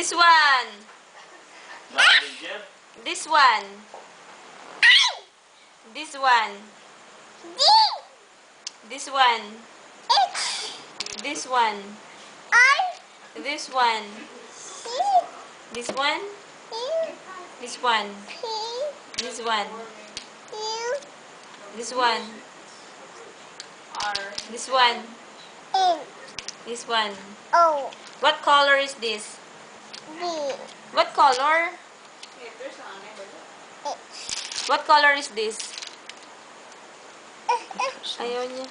This one. This one. This one. This one. This one. This one. This one. This one. This one. This one. This one. This one. What color is this? What color? What color is this? Ayaw niya.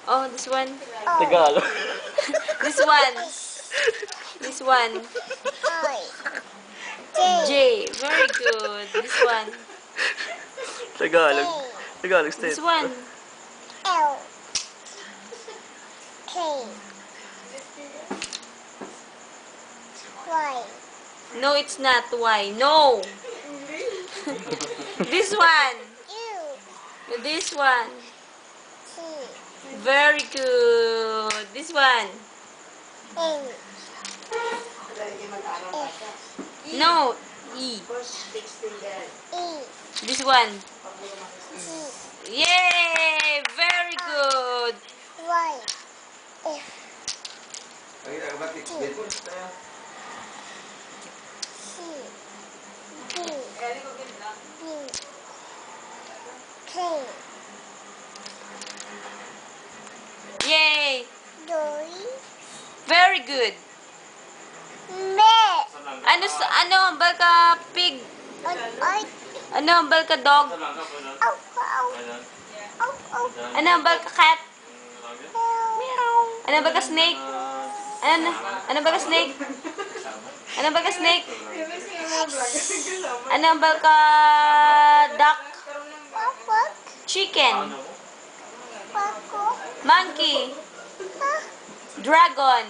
Oh, this one. Tagalog. This one. This one. J. Very good. This one. Tagalog. Tagalog state. This one. No, it's not. Why? No. This one. This one. Very good. This one. No. E. This one. Yay! Very good. Yay! Very good. Ano hambal ka pig? Ano hambal ka dog? Ano hambal ka cat? Ano hambal ka snake? Ano hambal ka snake? Ano hambal ka snake? Ano hambal ka duck? Chicken? Monkey? Dragon?